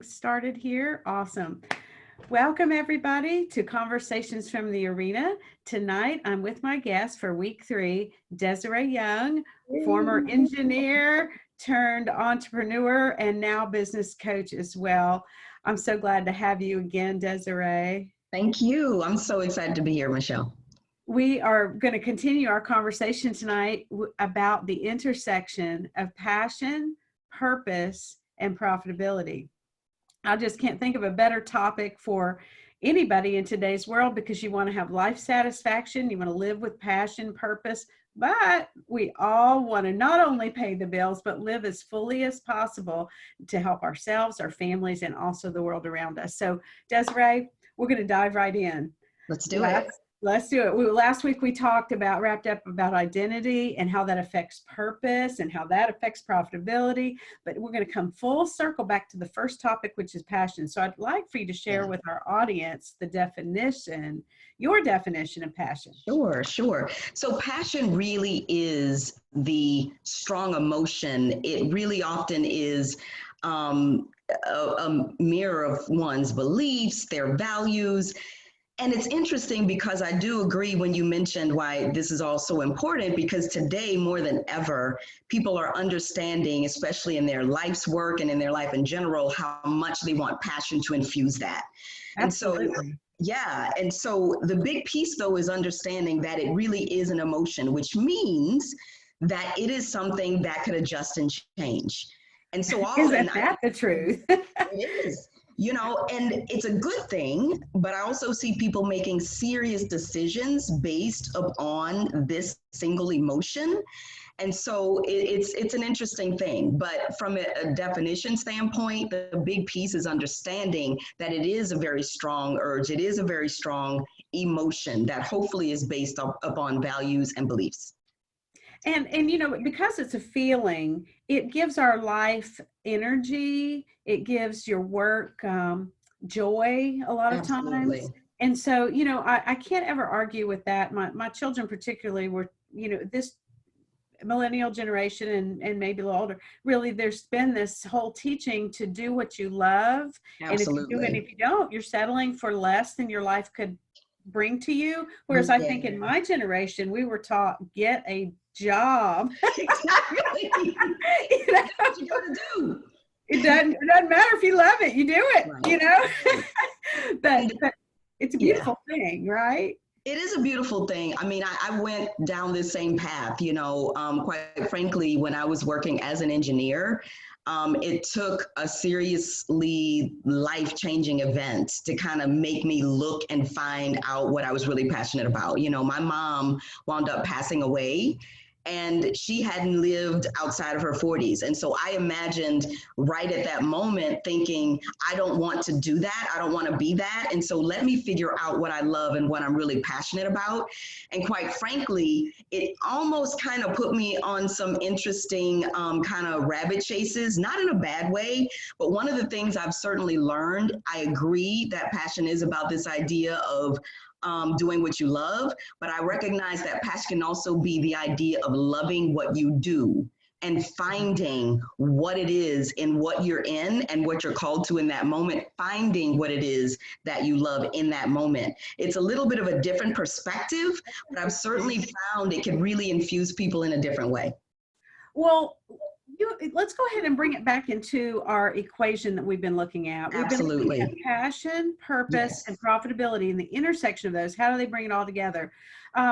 Started here. Awesome. Welcome, everybody, to Conversations from the Arena. Tonight, I'm with my guest for week three, Desiree Young, former engineer turned entrepreneur and now business coach as well. I'm so glad to have you again, Desiree. Thank you. I'm so excited to be here, Michelle. We are going to continue our conversation tonight about the intersection of passion, purpose, and profitability. I just can't think of a better topic for anybody in today's world because you want to have life satisfaction, you want to live with passion, purpose, but we all want to not only pay the bills, but live as fully as possible to help ourselves, our families, and also the world around us. So, Desiree, we're going to dive right in. Let's do it. Let's do it. Last week we wrapped up about identity and how that affects purpose and how that affects profitability. But we're going to come full circle back to the first topic, which is passion. So I'd like for you to share with our audience your definition of passion. Sure. So passion really is the strong emotion. It really often is a mirror of one's beliefs, their values. And it's interesting because I do agree when you mentioned why this is also important, because today more than ever, people are understanding, especially in their life's work and in their life in general, how much they want passion to infuse that. Absolutely. And so the big piece though is understanding that it really is an emotion, which means that it is something that could adjust and change. And so isn't that the truth? It is. And it's a good thing, but I also see people making serious decisions based upon this single emotion. And so it's an interesting thing. But from a definition standpoint, the big piece is understanding that it is a very strong urge. It is a very strong emotion that hopefully is based upon values and beliefs. And because it's a feeling, it gives our life energy. It gives your work joy a lot of Absolutely. times. And so, I can't ever argue with that. My children particularly were, this millennial generation and maybe a little older, really there's been this whole teaching to do what you love. Absolutely. And if you don't, you're settling for less than your life could bring to you. Whereas I think in my generation, we were taught, get a job. Exactly. That's what you gotta do. It doesn't matter if you love it, you do it, right. but it's a beautiful thing, right? It is a beautiful thing. I mean, I went down this same path, quite frankly, when I was working as an engineer. It took a seriously life-changing event to kind of make me look and find out what I was really passionate about. My mom wound up passing away, and she hadn't lived outside of her 40s. And so I imagined right at that moment thinking, I don't want to do that. I don't want to be that. And so let me figure out what I love and what I'm really passionate about. And quite frankly, it almost kind of put me on some interesting kind of rabbit chases, not in a bad way, but one of the things I've certainly learned, I agree that passion is about this idea of doing what you love, but I recognize that passion can also be the idea of loving what you do and finding what it is in what you're in and what you're called to in that moment, finding what it is that you love in that moment. It's a little bit of a different perspective, but I've certainly found it can really infuse people in a different way. Well, let's go ahead and bring it back into our equation that we've been looking at. Absolutely. We've been looking at passion, purpose, and profitability, and the intersection of those. How do they bring it all together?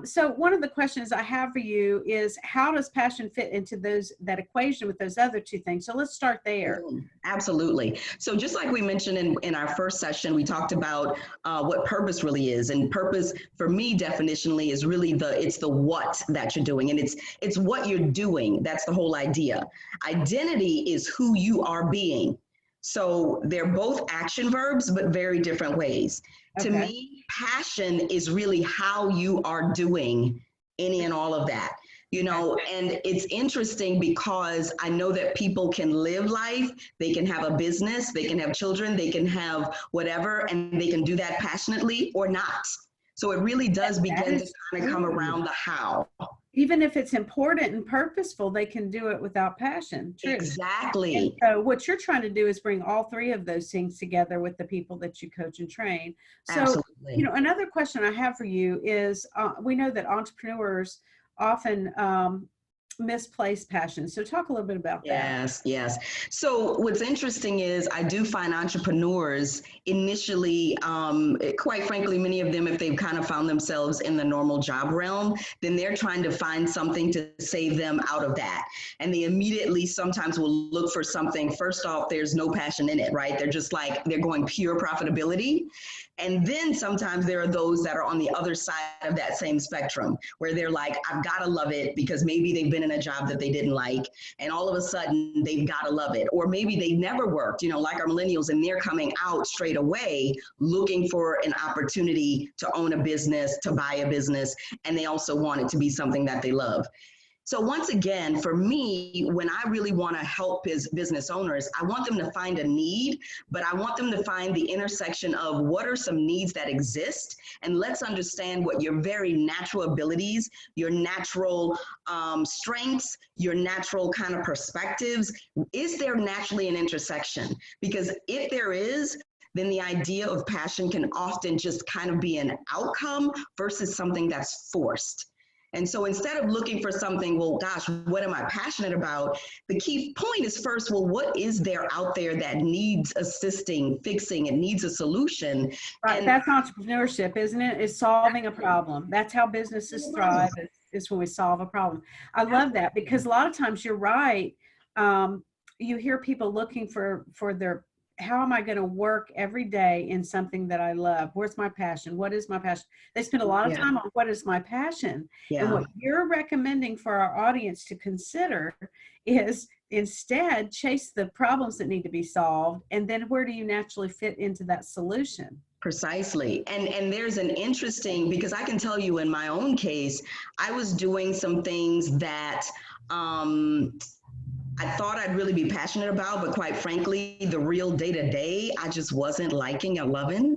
So one of the questions I have for you is, how does passion fit into that equation with those other two things? So let's start there. Absolutely. So just like we mentioned in our first session, we talked about what purpose really is. And purpose for me definitionally is really it's the what that you're doing. And it's what you're doing. That's the whole idea. Identity is who you are being. So they're both action verbs, but very different ways. Okay. To me, passion is really how you are doing any and all of that. And it's interesting because I know that people can live life, they can have a business, they can have children, they can have whatever, and they can do that passionately or not. So it really does begin to kind of come around the how. even if it's important and purposeful, they can do it without passion. True. And Exactly. so what you're trying to do is bring all three of those things together with the people that you coach and train. So, Absolutely. another question I have for you is, we know that entrepreneurs often misplace passion. So talk a little bit about that. Yes, yes. So what's interesting is I do find entrepreneurs initially, quite frankly, many of them, if they've kind of found themselves in the normal job realm, then they're trying to find something to save them out of that. And they immediately sometimes will look for something. First off, there's no passion in it, right? They're just like, they're going pure profitability. And then sometimes there are those that are on the other side of that same spectrum where they're like, I've got to love it because maybe they've been in a job that they didn't like. And all of a sudden they've got to love it. Or maybe they've never worked, like our millennials, and they're coming out straight away looking for an opportunity to own a business, to buy a business. And they also want it to be something that they love. So once again, for me, when I really want to help business owners, I want them to find a need, but I want them to find the intersection of what are some needs that exist, and let's understand what your very natural abilities, your natural strengths, your natural kind of perspectives, is there naturally an intersection? Because if there is, then the idea of passion can often just kind of be an outcome versus something that's forced. And so instead of looking for something, well, gosh, what am I passionate about? The key point is first, well, what is there out there that needs assisting, fixing, it needs a solution? Right. And That's entrepreneurship, isn't it? Is solving a problem. That's how businesses thrive, is when we solve a problem. I love that because a lot of times you're right. You hear people looking for their, how am I going to work every day in something that I love? Where's my passion? What is my passion? They spend a lot of time on what is my passion. And what you're recommending for our audience to consider is instead chase the problems that need to be solved. And then where do you naturally fit into that solution? Precisely. And there's an interesting, because I can tell you in my own case, I was doing some things that I thought I'd really be passionate about, but quite frankly, the real day to day, I just wasn't liking or loving,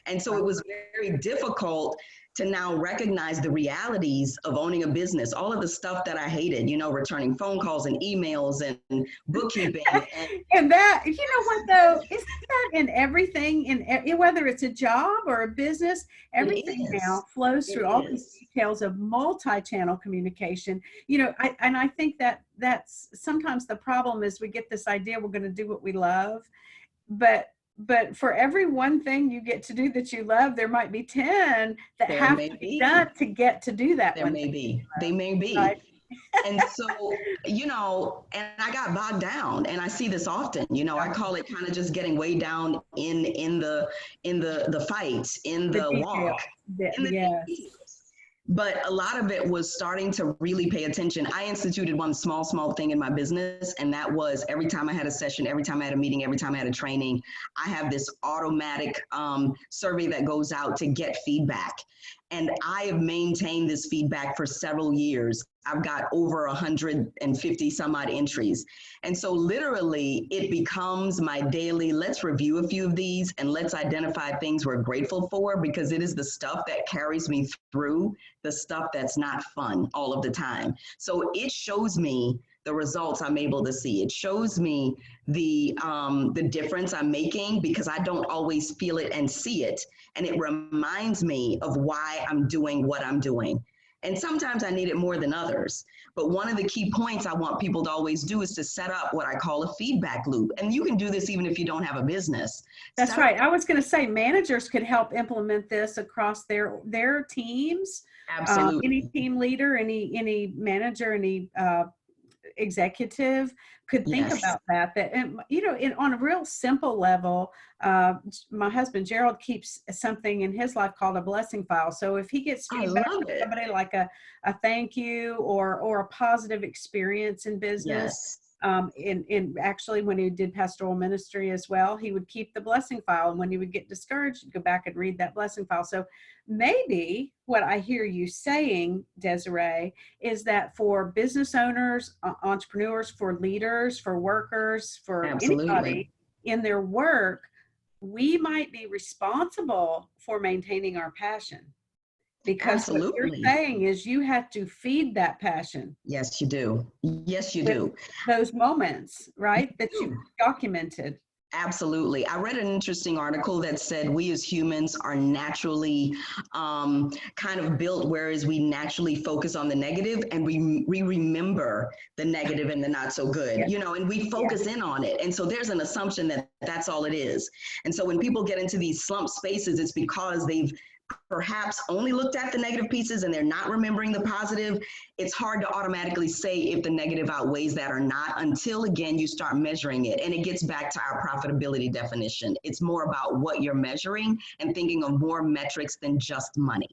And so it was very difficult to now recognize the realities of owning a business, all of the stuff that I hated, returning phone calls and emails and bookkeeping. And that, you know what though, isn't that in everything, in whether it's a job or a business, everything now flows through all these details of multi-channel communication. I think that's sometimes the problem is we get this idea we're going to do what we love, but for every one thing you get to do that you love, there might be 10 that have to be done to get to do that. They may be. Right? And so, and I got bogged down, and I see this often, I call it kind of just getting way down in the fight, in the walk. But a lot of it was starting to really pay attention. I instituted one small thing in my business, and that was every time I had a session, every time I had a meeting, every time I had a training, I have this automatic survey that goes out to get feedback. And I have maintained this feedback for several years. I've got over 150 some odd entries. And so literally it becomes my daily, let's review a few of these and let's identify things we're grateful for, because it is the stuff that carries me through the stuff that's not fun all of the time. So it shows me the results I'm able to see. It shows me the difference I'm making because I don't always feel it and see it. And it reminds me of why I'm doing what I'm doing. And sometimes I need it more than others. But one of the key points I want people to always do is to set up what I call a feedback loop. And you can do this even if you don't have a business. That's right. I was going to say managers could help implement this across their teams. Absolutely. Any team leader, any manager, any executive could think about that on a real simple level. My husband Gerald keeps something in his life called a blessing file. So if he gets feedback from somebody like a thank you or a positive experience in business, in actually when he did pastoral ministry as well, he would keep the blessing file, and when he would get discouraged, he'd go back and read that blessing file. So maybe what I hear you saying, Desiree, is that for business owners, entrepreneurs, for leaders, for workers, for anybody in their work, we might be responsible for maintaining our passion. Because what you're Absolutely. saying is you have to feed that passion. Yes, you do. Yes, you With do. those moments, right, that you You documented. Absolutely. I read an interesting article that said we as humans are naturally kind of built, whereas we naturally focus on the negative and we remember the negative and the not so good, Yeah. you know, and we Yeah. focus in on it. And so there's an assumption that that's all it is. And so when people get into these slump spaces, it's because they've perhaps only looked at the negative pieces and they're not remembering the positive. It's hard to automatically say if the negative outweighs that or not until, again, you start measuring it. And it gets back to our profitability definition. It's more about what you're measuring and thinking of more metrics than just money.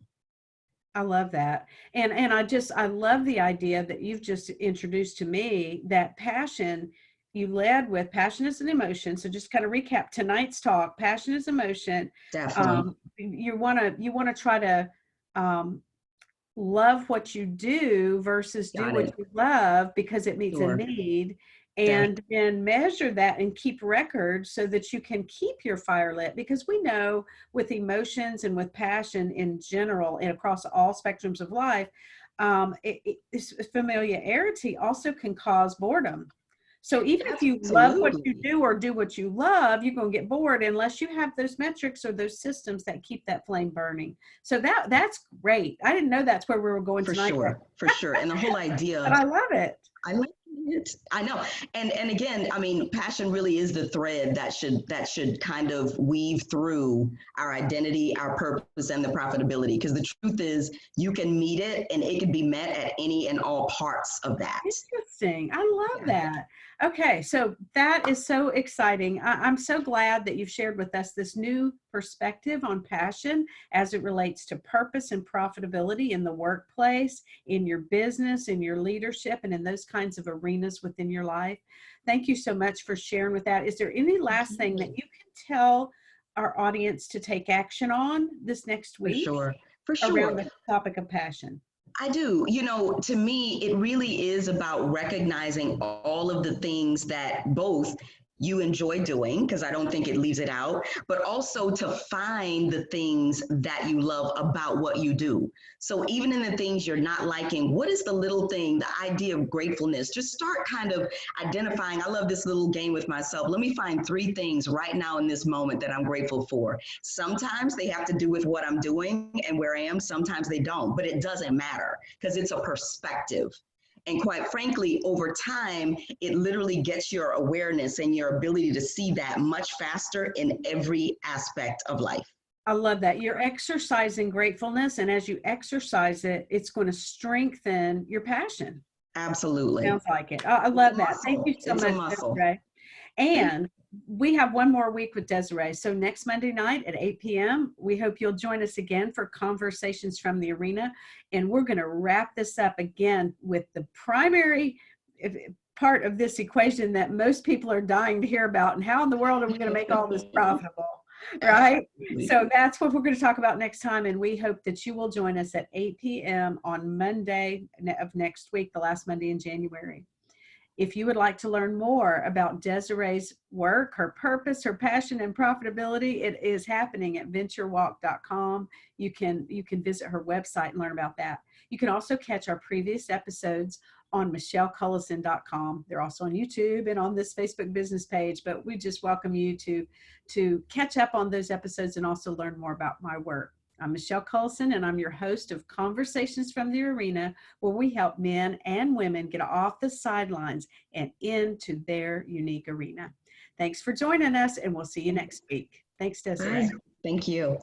I love that. And I love the idea that you've just introduced to me, that passion. You led with passion is an emotion. So just kind of recap tonight's talk. Passion is emotion. Definitely. You want to try to um, love what you do versus do Got what it. you love because it meets a Sure. need, Definitely. and then measure that and keep records so that you can keep your fire lit, because we know with emotions and with passion in general and across all spectrums of life, this familiarity also can cause boredom. So even if you love what you Absolutely. do or do what you love, you're going to get bored unless you have those metrics or those systems that keep that flame burning. So that's great. I didn't know that's where we were going For tonight, sure. For sure. And the whole idea, but I love it. I like it. I know. And again, I mean, passion really is the thread that should kind of weave through our identity, our purpose, and the profitability. Because the truth is you can meet it and it can be met at any and all parts of that. Interesting. I love Yeah. that. Okay, so that is so exciting. I'm so glad that you've shared with us this new perspective on passion as it relates to purpose and profitability in the workplace, in your business, in your leadership, and in those kinds of arenas within your life. Thank you so much for sharing with that. Is there any last thing that you can tell our audience to take action on this next For week sure. For around sure. the topic of passion? I do. You know, to me, it really is about recognizing all of the things that both you enjoy doing, because I don't think it leaves it out, but also to find the things that you love about what you do. So even in the things you're not liking, what is the little thing, the idea of gratefulness? Just start kind of identifying. I love this little game with myself. Let me find 3 things right now in this moment that I'm grateful for. Sometimes they have to do with what I'm doing and where I am. Sometimes they don't, but it doesn't matter because it's a perspective. And quite frankly, over time, it literally gets your awareness and your ability to see that much faster in every aspect of life. I love that. You're exercising gratefulness, and as you exercise it, it's going to strengthen your passion. Absolutely. Sounds like it. I It's a love that. Thank you muscle. so It's a much, muscle. Desiree. And we have one more week with Desiree. So next Monday night at 8 p.m., we hope you'll join us again for Conversations from the Arena. And we're going to wrap this up again with the primary part of this equation that most people are dying to hear about. And how in the world are we going to make all this profitable? Right? Absolutely. So that's what we're going to talk about next time. And we hope that you will join us at 8 p.m. on Monday of next week, the last Monday in January. If you would like to learn more about Desiree's work, her purpose, her passion, and profitability, it is happening at venturewalk.com. You can visit her website and learn about that. You can also catch our previous episodes on michellecullison.com. They're also on YouTube and on this Facebook business page, but we just welcome you to catch up on those episodes and also learn more about my work. I'm Michelle Cullison, and I'm your host of Conversations from the Arena, where we help men and women get off the sidelines and into their unique arena. Thanks for joining us, and we'll see you next week. Thanks, Desiree. Bye. Thank you.